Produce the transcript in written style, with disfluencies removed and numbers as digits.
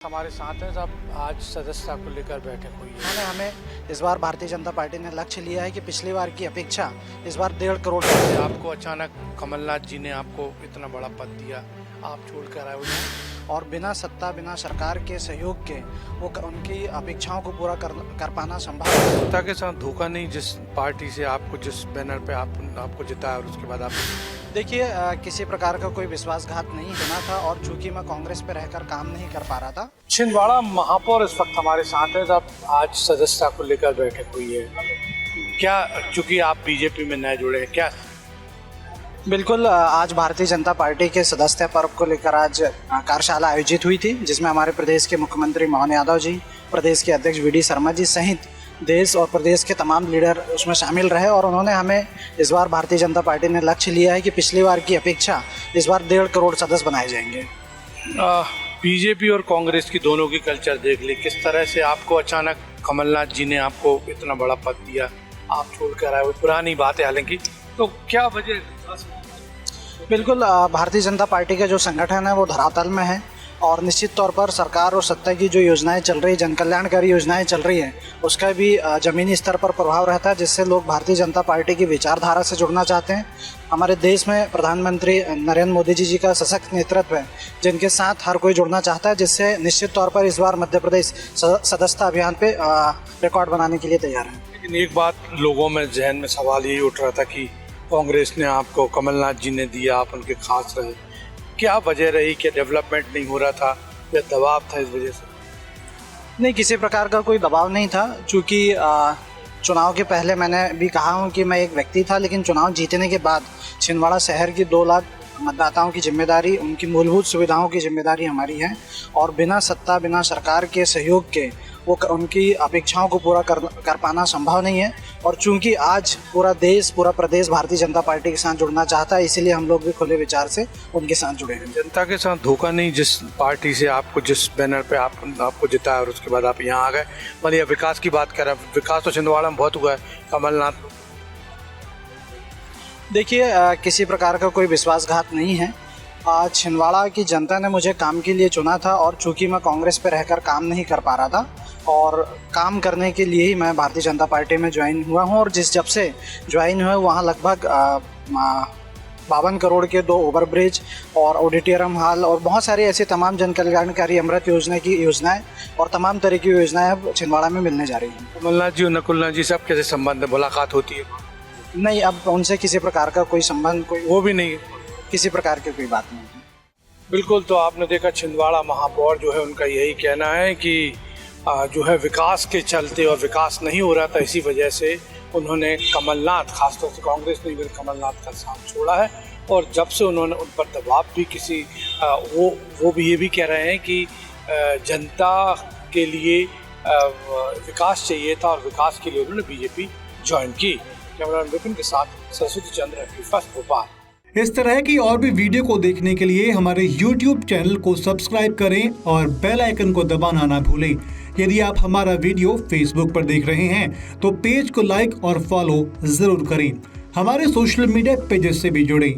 हमारे साथ हैं साहब, आज सदस्यता को लेकर बैठक हुई है। उन्होंने हमें इस बार भारतीय जनता पार्टी ने लक्ष्य लिया है कि पिछली बार की अपेक्षा इस बार 1.5 करोड़ आपको अचानक कमलनाथ जी ने आपको इतना बड़ा पद दिया, आप छोड़ कर आए हुए और बिना सत्ता बिना सरकार के सहयोग के वो उनकी अपेक्षाओं को पूरा कर पाना संभव है। जनता के साथ धोखा नहीं, जिस पार्टी से आपको जिस बैनर पे आपको जिताया और उसके बाद आप देखिए, किसी प्रकार का कोई विश्वासघात नहीं होना था और चूंकि मैं कांग्रेस पे रहकर काम नहीं कर पा रहा था। छिंदवाड़ा महापौर इस वक्त हमारे साथ हैं साहब, आज सदस्यता को लेकर बैठक हुई है। क्या चूंकि आप बीजेपी में नए जुड़े हैं, क्या बिल्कुल, आज भारतीय जनता पार्टी के सदस्यता पर्व को लेकर आज कार्यशाला आयोजित हुई थी, जिसमें हमारे प्रदेश के मुख्यमंत्री मोहन यादव जी, प्रदेश के अध्यक्ष वी डी शर्मा जी सहित देश और प्रदेश के तमाम लीडर उसमें शामिल रहे। और उन्होंने हमें इस बार भारतीय जनता पार्टी ने लक्ष्य लिया है कि पिछली बार की अपेक्षा इस बार 1.5 करोड़ सदस्य बनाए जाएंगे। बीजेपी और कांग्रेस की दोनों की कल्चर देख ली, किस तरह से आपको अचानक कमलनाथ जी ने आपको इतना बड़ा पद दिया, आप छोड़ कर आए, वो पुरानी बात है हालांकि, तो क्या वजह? बिल्कुल, भारतीय जनता पार्टी का जो संगठन है वो धरातल में है और निश्चित तौर पर सरकार और सत्ता की जो योजनाएं चल रही, जन कल्याणकारी योजनाएं चल रही हैं, उसका भी ज़मीनी स्तर पर प्रभाव रहता है, जिससे लोग भारतीय जनता पार्टी की विचारधारा से जुड़ना चाहते हैं। हमारे देश में प्रधानमंत्री नरेंद्र मोदी जी का सशक्त नेतृत्व है, जिनके साथ हर कोई जुड़ना चाहता है, जिससे निश्चित तौर पर इस बार मध्य प्रदेश सदस्यता अभियान पे रिकॉर्ड बनाने के लिए तैयार है। लेकिन एक बात लोगों में जहन में सवाल यही उठ रहा था कि कांग्रेस ने आपको, कमलनाथ जी ने दिया, आप उनके खास रहे, क्या वजह रही? क्या डेवलपमेंट नहीं हो रहा था या दबाव था इस वजह से? नहीं, किसी प्रकार का कोई दबाव नहीं था, चूँकि चुनाव के पहले मैंने भी कहा हूँ कि मैं एक व्यक्ति था, लेकिन चुनाव जीतने के बाद छिंदवाड़ा शहर की 2 लाख मतदाताओं की जिम्मेदारी, उनकी मूलभूत सुविधाओं की जिम्मेदारी हमारी है और बिना सत्ता बिना सरकार के सहयोग के वो उनकी अपेक्षाओं को पूरा कर पाना संभव नहीं है। और चूंकि आज पूरा देश, पूरा प्रदेश भारतीय जनता पार्टी के साथ जुड़ना चाहता है, इसीलिए हम लोग भी खुले विचार से उनके साथ जुड़े हैं। जनता के साथ धोखा नहीं, जिस पार्टी से आपको जिस बैनर पे आपको जिताया और उसके बाद आप यहाँ आ गए। मतलब विकास की बात कर रहे हैं, विकास तो छिंदवाड़ा में बहुत हुआ है। कमलनाथ, देखिए, किसी प्रकार का कोई विश्वासघात नहीं है। छिंदवाड़ा की जनता ने मुझे काम के लिए चुना था और चूंकि मैं कांग्रेस पे रहकर काम नहीं कर पा रहा था और काम करने के लिए ही मैं भारतीय जनता पार्टी में ज्वाइन हुआ हूँ। और जब से ज्वाइन हुआ वहाँ लगभग 52 करोड़ के 2 ओवरब्रिज और ऑडिटोरियम हॉल और बहुत सारी ऐसी तमाम जन कल्याणकारी अमृत योजना की योजनाएं और तमाम तरह की योजनाएं अब छिंदवाड़ा में मिलने जा रही हैं। कमलनाथ जी और नकुलनाथ जी सब कैसे संबंध है, मुलाकात होती है? नहीं, अब उनसे किसी प्रकार का कोई संबंध, कोई वो भी नहीं, किसी प्रकार की कोई बात नहीं है। बिल्कुल। तो आपने देखा छिंदवाड़ा महापौर जो है उनका यही कहना है कि जो है विकास के चलते, और विकास नहीं हो रहा था, इसी वजह से उन्होंने कमलनाथ, खासतौर से कांग्रेस ने कमलनाथ का साथ छोड़ा है। और जब से उन्होंने उन पर दबाव भी किसी वो भी ये भी कह रहे हैं कि जनता के लिए विकास चाहिए था और विकास के लिए उन्होंने बीजेपी ज्वाइन की। कैमरा विपिन के साथ सरस्वती चंद्र, फर्स्ट भोपाल। इस तरह की और भी वीडियो को देखने के लिए हमारे YouTube चैनल को सब्सक्राइब करें और बेल आइकन को दबाना ना भूलें। यदि आप हमारा वीडियो Facebook पर देख रहे हैं तो पेज को लाइक और फॉलो जरूर करें। हमारे सोशल मीडिया पेजेस से भी जुड़ें।